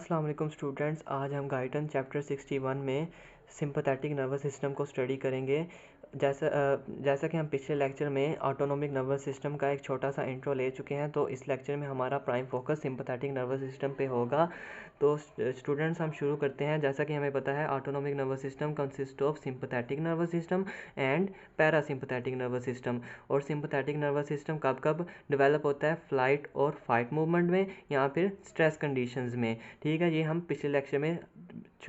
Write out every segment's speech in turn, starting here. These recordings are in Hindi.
अस्सलाम वालेकुम स्टूडेंट्स। आज हम गाइडन चैप्टर 61 में सिंपैथेटिक नर्वस सिस्टम को स्टडी करेंगे। जैसा कि हम पिछले लेक्चर में ऑटोनोमिक नर्वस सिस्टम का एक छोटा सा इंट्रो ले चुके हैं, तो इस लेक्चर में हमारा prime focus sympathetic nervous system पे होगा। तो स्टूडेंट्स हम शुरू करते हैं। जैसा कि हमें पता है autonomic nervous system consist of sympathetic nervous system and parasympathetic nervous system. और सिंपैथेटिक नर्वस सिस्टम कब कब डेवलप होता है? फ्लाइट और फाइट मूवमेंट में या फिर स्ट्रेस कंडीशंस में। ठीक है, ये हम पिछले लेक्चर में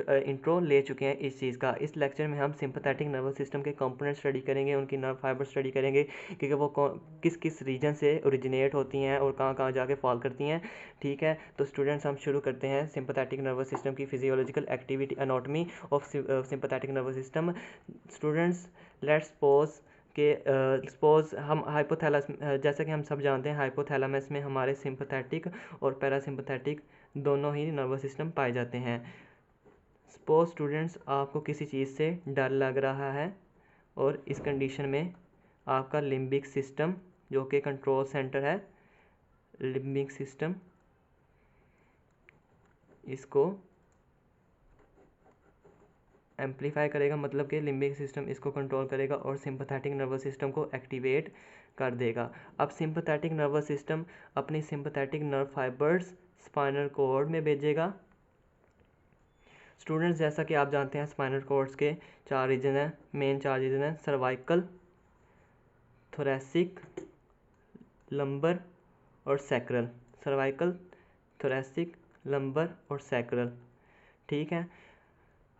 इंट्रो ले चुके हैं इस चीज़ का। इस लेक्चर में हम सिंपैथेटिक नर्वस सिस्टम के कंपोनेंट स्टडी करेंगे, उनकी नर्व फाइबर स्टडी करेंगे क्योंकि वो किस किस रीजन से ओरिजिनेट होती हैं और कहाँ कहाँ जाके फॉल करती हैं। ठीक है, तो स्टूडेंट्स हम शुरू करते हैं सिंपैथेटिक नर्वस सिस्टम की physiological activity anatomy of sympathetic nervous system. Students let's suppose हम हाइपोथैलस, जैसा कि हम सब जानते हैं हाइपोथैलेमस में हमारे सिंपैथेटिक और पैरासिम्पैथेटिक दोनों ही नर्वस सिस्टम पाए जाते हैं। सपोज स्टूडेंट्स आपको किसी चीज़ से डर लग रहा है और इस कंडीशन में आपका लिम्बिक सिस्टम जो कि कंट्रोल सेंटर है, लिम्बिक सिस्टम इसको एम्पलीफाई करेगा, मतलब कि लिम्बिक सिस्टम इसको कंट्रोल करेगा और सिंपैथेटिक नर्वस सिस्टम को एक्टिवेट कर देगा। अब सिंपैथेटिक नर्वस सिस्टम अपनी sympathetic nerve fibres spinal cord में भेजेगा। स्टूडेंट्स जैसा कि आप जानते हैं स्पाइनल कॉर्ड्स के चार रीजन हैं, मेन चार रीजन हैं: सर्वाइकल, थोरैसिक, लंबर और सैक्रल। सर्वाइकल, थोरैसिक, लंबर और सैक्रल। ठीक है,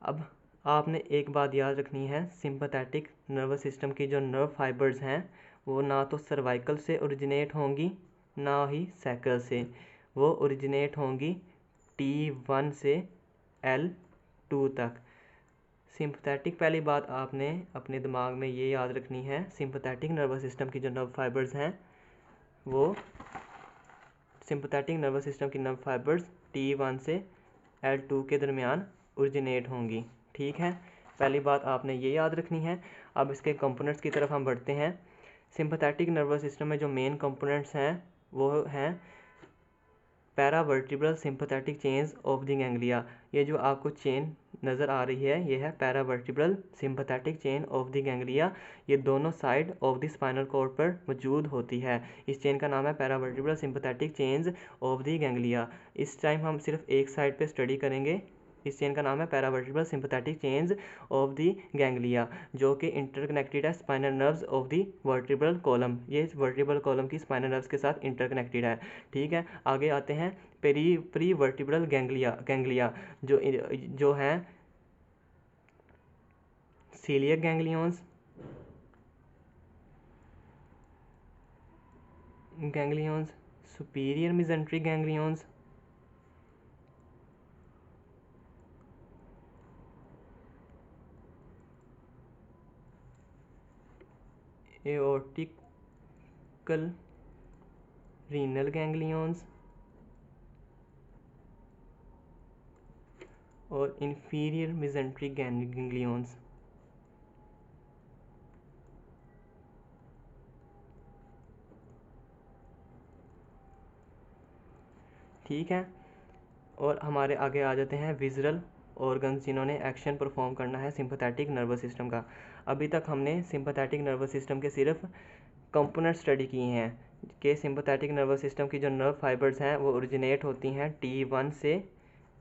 अब आपने एक बात याद रखनी है, सिंपैथेटिक नर्वस सिस्टम की जो नर्व फाइबर्स हैं वो ना तो सर्वाइकल से ओरिजिनेट होंगी ना ही सैक्रल से, वो ओरिजिनेट होंगी T1 से L2 तक। सिंपैथेटिक, पहली बात आपने अपने दिमाग में ये याद रखनी है, सिंपैथेटिक नर्वस सिस्टम की जो नर्व फाइबर्स हैं वो सिंपैथेटिक नर्वस सिस्टम की नर्व फाइबर्स T1 से L2 के दरमियान ओरिजिनेट होंगी। ठीक है, पहली बात आपने ये याद रखनी है। अब इसके कंपोनेंट्स की तरफ हम बढ़ते हैं। सिंपैथेटिक नर्वस सिस्टम में जो मेन कंपोनेंट्स हैं वो हैं paravertebral sympathetic chains of the ganglia. ये जो आपको चेन नज़र आ रही है ये है paravertebral sympathetic chain of the ganglia. ये दोनों side of the spinal cord पर मौजूद होती है। इस चेन का नाम है paravertebral sympathetic chains of the ganglia. इस टाइम हम सिर्फ एक साइड पे स्टडी करेंगे। इस चेन का नाम है paravertebral sympathetic chains of the ganglia, जो कि इंटरकनेक्टेड है spinal nerves of the vertebral column. ये वर्टिब्रल कॉलम की स्पाइनल नर्व्स के साथ इंटरकनेक्टेड है। ठीक है, आगे आते हैं प्री वर्टिब्रल गैंग्लिया जो हैं coeliac ganglions, superior mesenteric ganglions, aortical renal ganglions और इंफीरियर मेसेंट्रिक गैंग्लियंस। ठीक है, और हमारे आगे आ जाते हैं विज़रल ऑर्गन्स जिन्होंने एक्शन परफॉर्म करना है सिंपैथेटिक नर्वस सिस्टम का। अभी तक हमने सिंपैथेटिक नर्वस सिस्टम के सिर्फ कंपोनेंट स्टडी किए हैं कि सिंपैथेटिक नर्वस सिस्टम की जो नर्व फाइबर्स हैं वो ओरिजिनेट होती हैं T1 से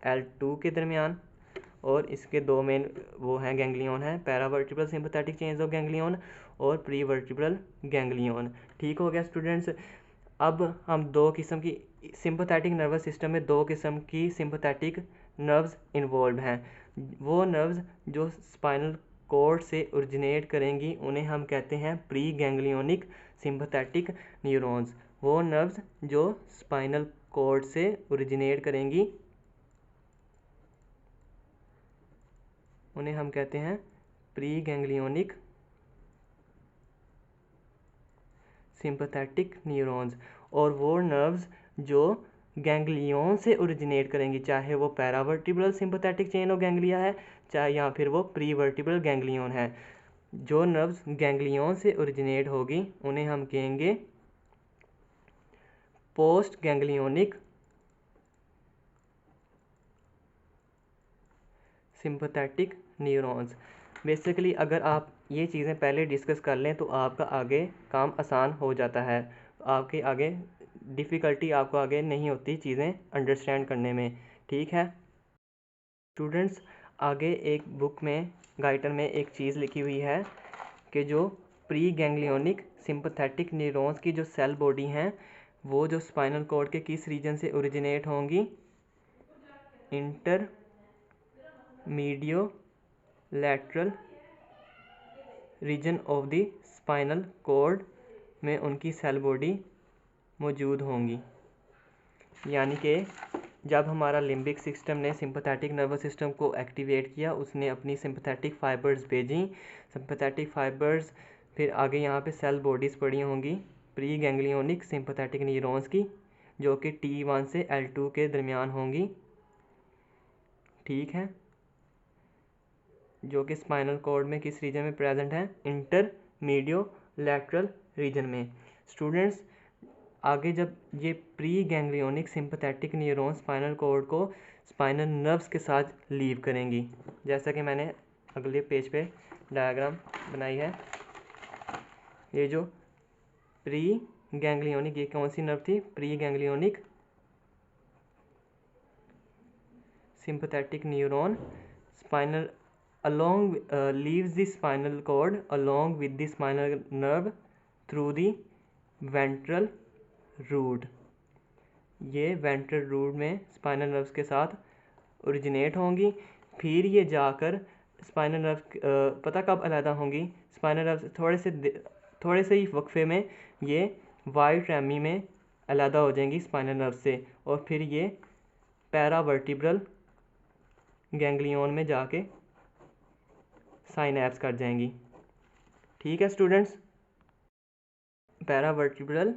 L2 के दरमियान, और इसके दो मेन वो हैं गैंग्लियन हैं, paravertebral sympathetic chains of ganglion और प्रीवर्टिब्रल गैंग्लियन। ठीक हो गया स्टूडेंट्स। अब हम दो किस्म की सिंपैथेटिक नर्वस सिस्टम में दो किस्म की सिंपैथेटिक नर्व्स इन्वॉल्व हैं। वो नर्व्स जो स्पाइनल कॉर्ड से ओरिजिनेट करेंगी उन्हें हम कहते हैं प्री गैंग्लियोनिक सिंपैथेटिक न्यूरॉन्स। वो नर्व्स जो स्पाइनल कॉर्ड से ओरिजिनेट करेंगी उन्हें हम कहते हैं प्री गैंग्लियोनिक सिंपैथेटिक न्यूरॉन्स। और वो नर्व्स जो गैंग्लियन से ओरिजिनेट करेंगी, चाहे वो पैरावर्टिब्रल सिंपैथेटिक चेन ऑफ गैंग्लिया है चाहे या फिर वो प्रीवर्टिब्रल गैंग्लियन है, जो नर्व्स गैंग्लियन से ओरिजिनेट होगी उन्हें हम कहेंगे post ganglionic sympathetic neurons. Basically अगर आप ये चीज़ें पहले डिस्कस कर लें तो आपका आगे काम आसान हो जाता है, आपके आगे डिफ़िकल्टी आपको आगे नहीं होती चीज़ें अंडरस्टैंड करने में। ठीक है स्टूडेंट्स, आगे एक बुक में गाइटर में एक चीज़ लिखी हुई है कि जो प्री गैंग्लियोनिक सिंपथेटिक न्यूरॉन्स की जो सेल बॉडी हैं वो जो स्पाइनल कॉर्ड के किस रीजन से ओरिजिनेट होंगी, intermedio lateral region of the spinal cord में उनकी सेल बॉडी मौजूद होंगी। यानी कि जब हमारा लिम्बिक सिस्टम ने सिंपथेटिक नर्वस सिस्टम को एक्टिवेट किया, उसने अपनी सिंपथेटिक फाइबर्स भेजी, सिंपथेटिक फाइबर्स फिर आगे यहाँ पे सेल बॉडीज़ पड़ी होंगी प्री गैंग्लियोनिक सिंपथेटिक न्यूरॉन्स की, जो कि T1 से L2 के दरमियान होंगी। ठीक है, जो कि स्पाइनल कॉर्ड में किस रीजन में प्रेजेंट है, इंटरमीडियो लैटरल रीजन में। स्टूडेंट्स, आगे जब ये pre ganglionic sympathetic neuron spinal cord को स्पाइनल नर्व्स के साथ लीव करेंगी, जैसा कि मैंने अगले पेज पे डायग्राम बनाई है। ये जो प्री गैंग्लियोनिक, ये कौन सी नर्व थी, pre ganglionic sympathetic neuron spinal along leaves the spinal cord along with the spinal nerve through the ventral root। ये वेंट्रल रूट में स्पाइनल नर्व्स के साथ ओरिजिनेट होंगी, फिर ये जाकर स्पाइनल नर्व पता कब अलहदा होंगी, स्पाइनल नर्व्स थोड़े से ही वक्फे में ये वाइट रैमी में अलहदा हो जाएंगी स्पाइनल नर्व से, और फिर ये पैरावर्टिब्रल गैंग्लियन में जाके साइनैप्स कर जाएंगी। ठीक है स्टूडेंट्स, पैरावर्टिब्रल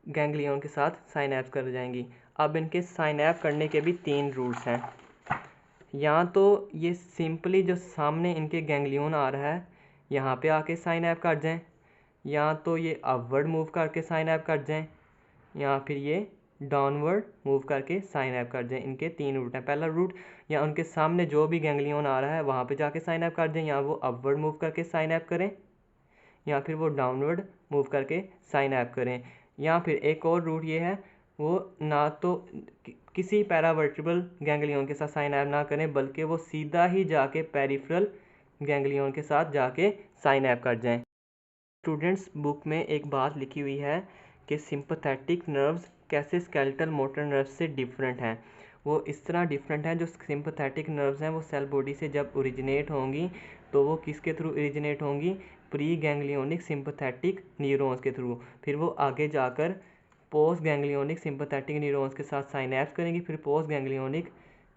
गैंग्लियन के साथ साइनैप्स कर जाएंगी। अब इनके साइनैप करने के भी 3 रूट्स हैं। या तो ये सिंपली जो सामने इनके गैंग्लियन आ रहा है यहाँ पे आके साइनैप कर जाएं, या तो ये अपवर्ड मूव करके साइनैप कर जाएं, या फिर ये डाउनवर्ड मूव करके साइनैप कर जाएं। इनके 3 रूट हैं। पहला रूट, या उनके सामने जो भी गैंग्लियन आ रहा है वहाँ पे जाके साइनैप कर दें, या वो अपवर्ड मूव करके साइनैप करें, या फिर वो डाउनवर्ड मूव करके साइनैप करें। या फिर एक और रूट ये है, वो ना तो किसी पैरावर्टिब्रल गैंग्लियन के साथ साइनैप ना करें, बल्कि वो सीधा ही जाके पेरिफेरल गैंग्लियन के साथ जाके साइनैप कर जाएं। स्टूडेंट्स, बुक में एक बात लिखी हुई है कि सिंपथेटिक नर्व्स कैसे स्केलेटल मोटर नर्व्स से डिफरेंट हैं। वो इस तरह डिफरेंट हैं, जो सिंपथेटिक नर्व्स हैं वो सेल बॉडी से जब ओरिजिनेट होंगी तो वो किसके थ्रू ओरिजिनेट होंगी, प्री गैंग्लियोनिक सिंपथेटिक न्यूरॉन्स के थ्रू। फिर वो आगे जाकर पोस्ट गैंग्लियोनिक सिंपथेटिक न्यूरॉन्स के साथ साइनैप्स करेंगी, फिर पोस्ट गैंग्लियोनिक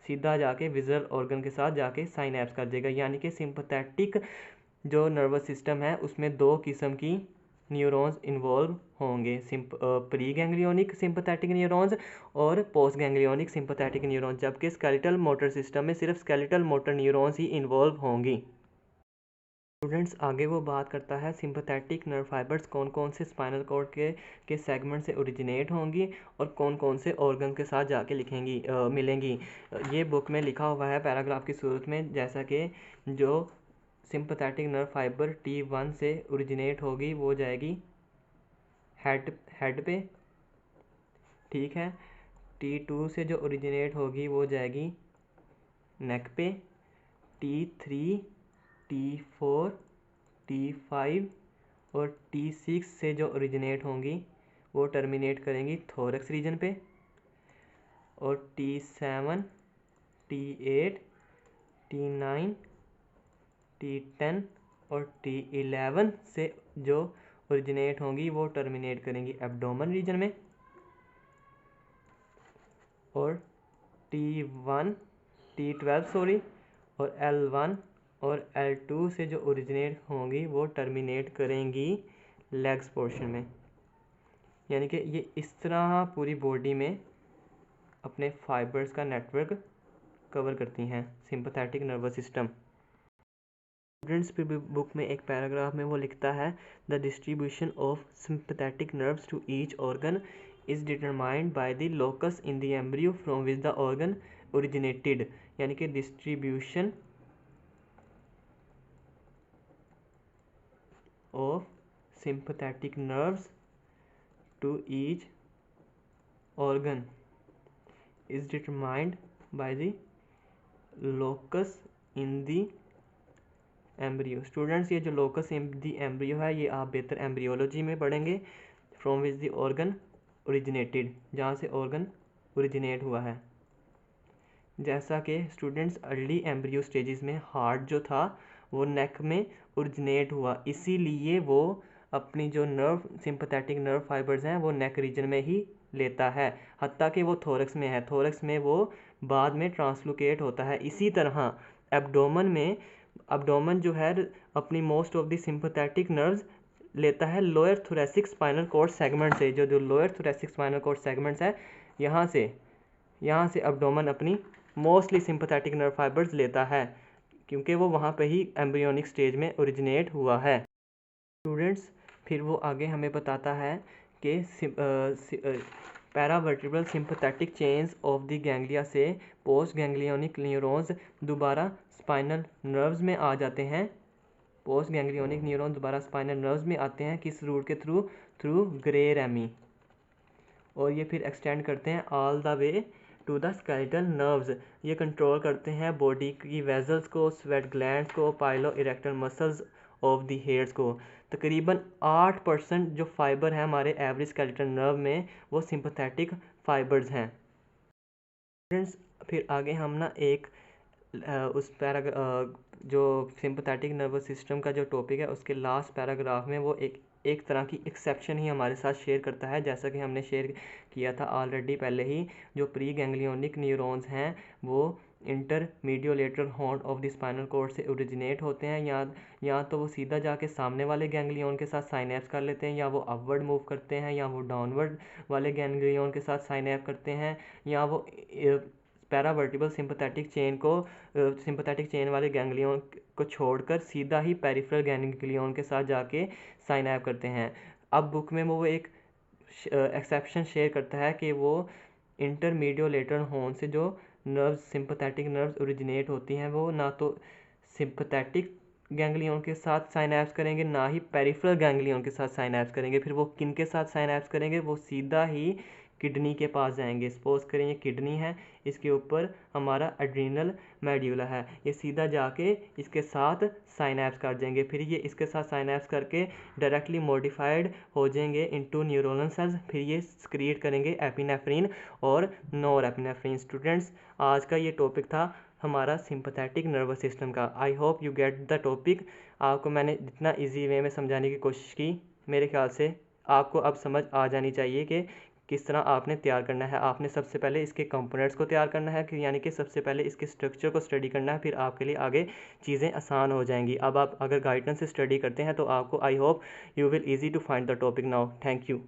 सीधा जाके विजुअल ऑर्गन के साथ जाके साइनैप्स कर देगा। यानी कि सिंपथेटिक जो नर्वस सिस्टम है उसमें 2 किस्म की न्यूरॉन्स इन्वॉल्व होंगे, प्री गैंग्लियोनिक सिंपथेटिक न्यूरॉन्स और पोस्ट गैंग्लियोनिक सिंपथेटिक न्यूरॉन्स, जबकि स्केलेटल मोटर सिस्टम में सिर्फ स्केलेटल मोटर न्यूरॉन्स ही इन्वॉल्व होंगी। स्टूडेंट्स, आगे वो बात करता है सिंपथेटिक नर्व फाइबर्स कौन कौन से स्पाइनल कॉर्ड के सेगमेंट से ओरिजिनेट होंगी और कौन कौन से ऑर्गन के साथ जाके मिलेंगी। ये बुक में लिखा हुआ है पैराग्राफ की सूरत में, जैसा कि जो सिंपथेटिक नर्व फाइबर T1 से ओरिजिनेट होगी वो जाएगी हेड पे। ठीक है, T2 से जो ओरिजिनेट होगी वो जाएगी नेक पे, T3, T4, T5 और T6 से जो ओरिजिनेट होंगी वो टर्मिनेट करेंगी थोरैक्स रीजन पे, और T7, T8, T9, T10 और T11 से जो ओरिजिनेट होंगी वो टर्मिनेट करेंगी एब्डोमेन रीजन में, और T12 और L1 और L2 से जो ओरिजिनेट होंगी वो टर्मिनेट करेंगी लेग्स पोर्शन में। यानी कि ये इस तरह पूरी बॉडी में अपने फाइबर्स का नेटवर्क कवर करती हैं सिंपथेटिक नर्वस सिस्टम। स्टूडेंट्स, फिर बुक में एक पैराग्राफ में वो लिखता है, the distribution of sympathetic nerves to each organ is determined by the locus in the embryo from which the organ originated, यानी कि distribution of sympathetic nerves to each organ is determined by the locus in the embryo। Students ये जो locus in the embryo है ये आप बेहतर एम्ब्रियोलॉजी में पढ़ेंगे। From which the organ originated, जहाँ से organ originate हुआ है। जैसा कि स्टूडेंट्स अर्ली एम्ब्रियो स्टेजेस में हार्ट जो था वो नेक में ओरिजिनेट हुआ, इसीलिए वो अपनी जो नर्व सिंपैथेटिक नर्व फाइबर्स हैं वो नेक रीजन में ही लेता है, हत्ता कि वो थोरक्स में है, थोरक्स में वो बाद में ट्रांसलोकेट होता है। इसी तरह एब्डोमेन जो है अपनी most of the sympathetic nerves लेता है lower thoracic spinal cord segment से। जो lower thoracic spinal cord segments है यहाँ से एब्डोमेन अपनी मोस्टली सिंपैथेटिक नर्व फाइबर्स लेता है, क्योंकि वो वहाँ पे ही एम्ब्रियोनिक स्टेज में ओरिजिनेट हुआ है। स्टूडेंट्स फिर वो आगे हमें बताता है कि paravertebral sympathetic chains of the ganglia से पोस्ट गैंग्लियोनिक न्यूरॉन्स दोबारा स्पाइनल नर्व्स में आ जाते हैं। पोस्ट गैंग्लियोनिक न्यूरॉन दोबारा स्पाइनल नर्व्स में आते हैं किस रूट के थ्रू ग्रे रैमी, और ये फिर एक्सटेंड करते हैं all the way to the skeletal nerves. ये कंट्रोल करते हैं बॉडी की वेजल्स को, स्वेट ग्लैंड्स को, piloerectile muscles of the hairs को। तकरीबन 8% जो फाइबर है हमारे एवरेज स्केलेटल नर्व में वो सिंपैथेटिक फाइबर्स हैं। फ्रेंड्स फिर आगे हम ना एक उस जो सिंपैथेटिक नर्वस सिस्टम का जो टॉपिक है उसके लास्ट पैराग्राफ में वो एक तरह की एक्सेप्शन ही हमारे साथ शेयर करता है, जैसा कि हमने शेयर किया था ऑलरेडी पहले ही। जो प्री गैंग्लियोनिक न्यूरॉन्स हैं वो intermediolateral horn of the spinal cord से ओरिजिनेट होते हैं, या तो वो सीधा जाके सामने वाले गैंग्लियन के साथ साइनैप्स कर लेते हैं, या वो अपवर्ड मूव करते हैं, या वो डाउनवर्ड वाले गैंग्लियन के साथ साइनैप करते हैं, या वो पैरावर्टिबल सिंपैथेटिक चेन वाले गैंग्लियन को छोड़कर सीधा ही पेरिफेरल गैंग्लियन के साथ जाके साइनैप करते हैं। अब बुक में वो एक एक्सेप्शन शेयर करता है कि वो इंटरमीडियोलेटरल हॉर्न से जो नर्व्स सिंपैथेटिक नर्व्स ओरिजिनेट होती हैं वो ना तो सिंपैथेटिक गैंग्लियन के साथ साइनैप्स करेंगे, ना ही पेरिफेरल गैंग्लियन के साथ साइनैप्स करेंगे। फिर वो किन के साथ साइनैप्स करेंगे, वो सीधा ही किडनी के पास जाएंगे। सपोज करें ये किडनी है, इसके ऊपर हमारा एड्रीनल मेड्यूला है, ये सीधा जाके इसके साथ साइनैप्स कर जाएंगे। फिर ये इसके साथ साइनैप्स करके डायरेक्टली मॉडिफाइड हो जाएंगे इनटू न्यूरोनल सेल्स। फिर ये स्क्रिएट करेंगे एपिनेफ्रिन और नॉर एपिनेफ्रिन। स्टूडेंट्स आज का ये टॉपिक था हमारा सिंपैथेटिक नर्वस सिस्टम का। आई hope you get the topic. आपको मैंने जितना ईजी वे में समझाने की कोशिश की, मेरे ख्याल से आपको अब समझ आ जानी चाहिए कि किस तरह आपने तैयार करना है। आपने सबसे पहले इसके कंपोनेंट्स को तैयार करना है, कि यानी कि सबसे पहले इसके स्ट्रक्चर को स्टडी करना है, फिर आपके लिए आगे चीज़ें आसान हो जाएंगी। अब आप अगर गाइडेंस से स्टडी करते हैं तो आपको I hope you will easy to find the topic now. Thank you.